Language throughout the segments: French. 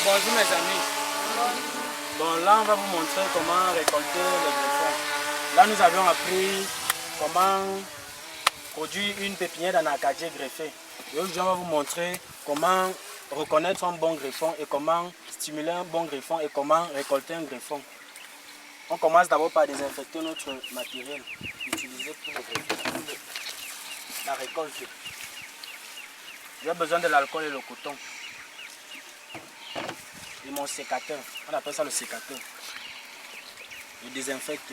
Bonjour mes amis. Bon, là on va vous montrer comment récolter les greffons. Là nous avions appris comment produire une pépinière d'anacadier greffé. Et aujourd'hui on va vous montrer comment reconnaître un bon greffon et comment stimuler un bon greffon et comment récolter un greffon. On commence d'abord par désinfecter notre matériel utilisé pour le greffon, la récolte. J'ai besoin de l'alcool et le coton. Et mon sécateur, on appelle ça le sécateur. Je désinfecte.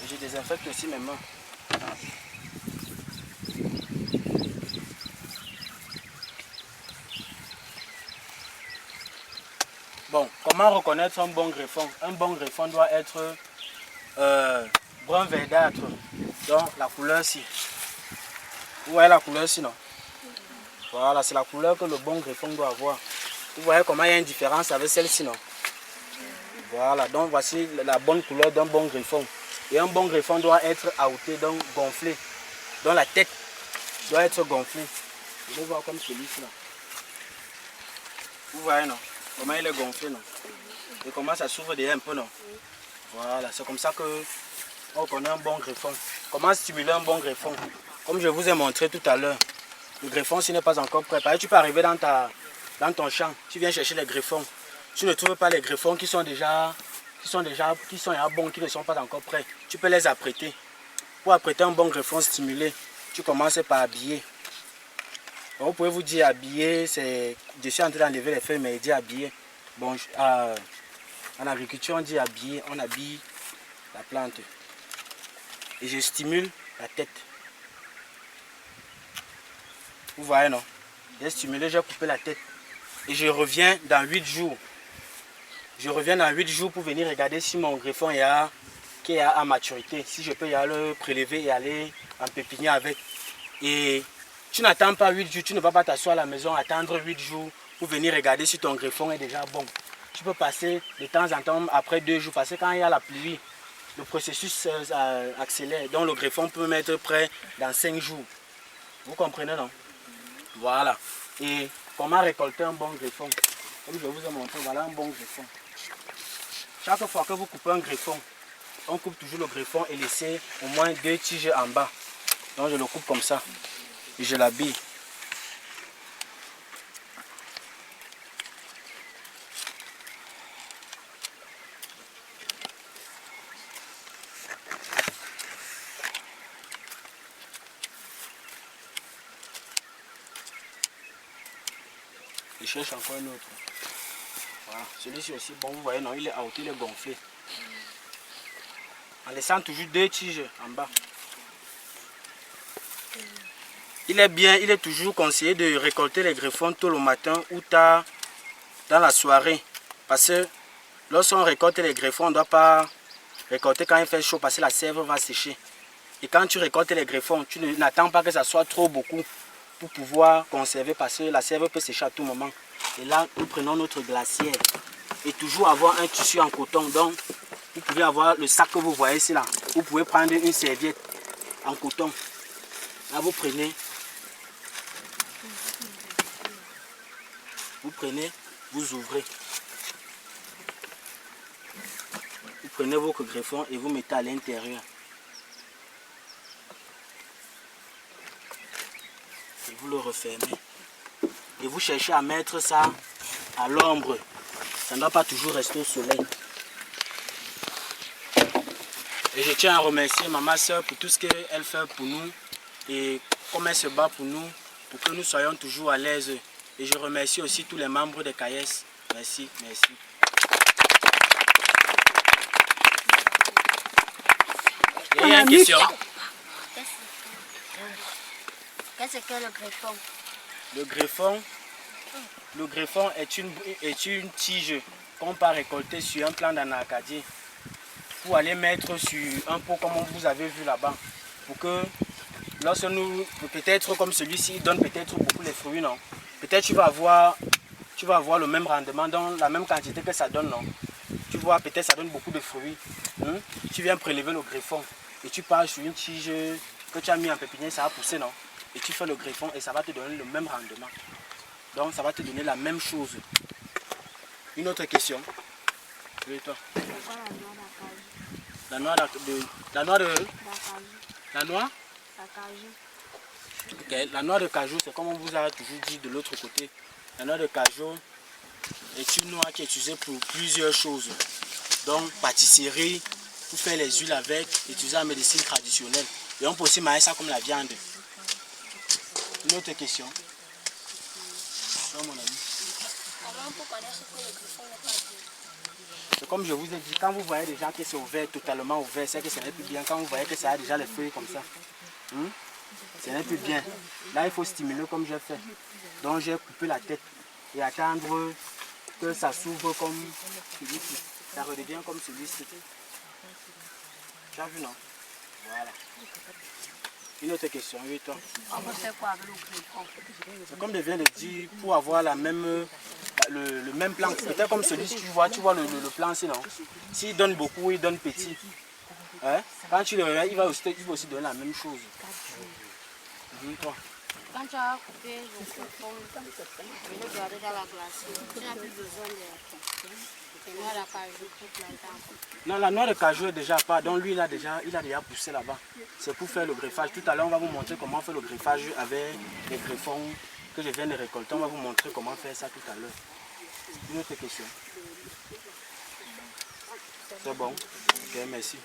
Et je désinfecte aussi mes mains. Bon, comment reconnaître un bon greffon? Un bon greffon doit être brun verdâtre, donc la couleur ci. Vous voyez la couleur ci, non? Voilà, c'est la couleur que le bon greffon doit avoir. Vous voyez comment il y a une différence avec celle-ci, non? Voilà, donc voici la bonne couleur d'un bon greffon. Et un bon greffon doit être outé, donc gonflé. Donc la tête doit être gonflée. Vous allez voir comme celui-ci là. Vous voyez, non? Comment il est gonflé, non? Et comment ça s'ouvre déjà un peu, non? Voilà, c'est comme ça que on reconnaît un bon greffon. Comment stimuler un bon greffon? Comme je vous ai montré tout à l'heure, le greffon s'il n'est pas encore prêt. Par exemple, tu peux arriver dans ton champ, tu viens chercher les greffons. Tu ne trouves pas les greffons qui sont déjà bons, qui ne sont pas encore prêts. Tu peux les apprêter. Pour apprêter un bon greffon stimulé, tu commences par habiller. Donc, vous pouvez vous dire habiller, c'est. Je suis en train d'enlever les feuilles, mais il dit habiller. Bon, en agriculture, on dit habiller, on habille la plante. Et je stimule la tête. Vous voyez, non? J'ai stimulé, j'ai coupé la tête. Et je reviens dans 8 jours. Je reviens dans 8 jours pour venir regarder si mon greffon est à maturité. Si je peux y aller le prélever et aller en pépinière avec. Et tu n'attends pas 8 jours, tu ne vas pas t'asseoir à la maison, attendre 8 jours pour venir regarder si ton greffon est déjà bon. Tu peux passer de temps en temps après 2 jours, parce que quand il y a la pluie, le processus accélère. Donc le greffon peut être prêt dans 5 jours. Vous comprenez, non? Voilà. Et comment récolter un bon greffon? Comme je vous ai montré, voilà un bon greffon. Chaque fois que vous coupez un greffon, on coupe toujours le greffon et laisser au moins 2 tiges en bas. Donc je le coupe comme ça et je l'habille. Je cherche encore un autre. Voilà, celui-ci aussi, bon, vous voyez, non, il est outé, il est gonflé. En laissant toujours 2 tiges en bas. Il est toujours conseillé de récolter les greffons tôt le matin ou tard dans la soirée. Parce que lorsqu'on récolte les greffons, on ne doit pas récolter quand il fait chaud parce que la sève va sécher. Et quand tu récoltes les greffons, tu n'attends pas que ça soit trop beaucoup pour pouvoir conserver parce que la sève peut sécher à tout moment. Et là, nous prenons notre glacière et toujours avoir un tissu en coton. Donc, vous pouvez avoir le sac que vous voyez ici là. Vous pouvez prendre une serviette en coton. Là, vous prenez, vous ouvrez. Vous prenez votre greffon et vous mettez à l'intérieur. Et vous le refermez. Et vous cherchez à mettre ça à l'ombre. Ça ne doit pas toujours rester au soleil. Et je tiens à remercier ma soeur pour tout ce qu'elle fait pour nous. Et comme elle se bat pour nous, pour que nous soyons toujours à l'aise. Et je remercie aussi tous les membres de CAES. Merci, merci. Il y a une question. Qu'est-ce que le greffon? Le greffon est une tige qu'on peut récolter sur un plant d'anacadier pour aller mettre sur un pot comme vous avez vu là-bas. Pour que lorsque nous, peut-être comme celui-ci, il donne peut-être beaucoup les fruits, non? Peut-être tu vas avoir le même rendement dans la même quantité que ça donne, non? Tu vois, peut-être ça donne beaucoup de fruits. Tu viens prélever le greffon et tu pars sur une tige que tu as mis en pépinière, ça va pousser, non? Et tu fais le greffon et ça va te donner le même rendement. Donc ça va te donner la même chose. Une autre question. Oui, toi. La noix d'acajou. La noix de... La noix Ok, la noix de cajou, c'est comme on vous a toujours dit de l'autre côté. La noix de cajou est une noix qui est utilisée pour plusieurs choses. Donc, pâtisserie, pour faire les huiles avec, utilisée en médecine traditionnelle. Et on peut aussi marier ça comme la viande. Une autre question. Non, mon ami. C'est comme je vous ai dit, quand vous voyez déjà que c'est ouvert, totalement ouvert, c'est que ce n'est plus bien. Quand vous voyez que ça a déjà les feuilles comme ça, ce n'est plus bien. Là, il faut stimuler comme j'ai fait. Donc, j'ai coupé la tête et attendre que ça s'ouvre comme celui-ci. Ça redevient comme celui-ci. Tu as vu, non? Voilà. Une autre question, oui, toi. On peut faire quoi avec le greffon? C'est comme je viens de dire, pour avoir la même, le même plan. Peut-être comme celui que tu vois le plan sinon. S'il donne beaucoup, il donne petit. Hein? Quand tu le regardes, il va aussi donner la même chose. Toi. Quand tu as coupé le greffon, tu le garder dans la glace. Tu n'as plus besoin de noix d'acajou pour planter. Non, la noix de cajou est déjà pas. Donc lui, il a déjà poussé là-bas. C'est pour faire le greffage. Tout à l'heure, on va vous montrer comment faire le greffage avec les greffons que je viens de récolter. On va vous montrer comment faire ça tout à l'heure. Une autre question. C'est bon. Ok, merci.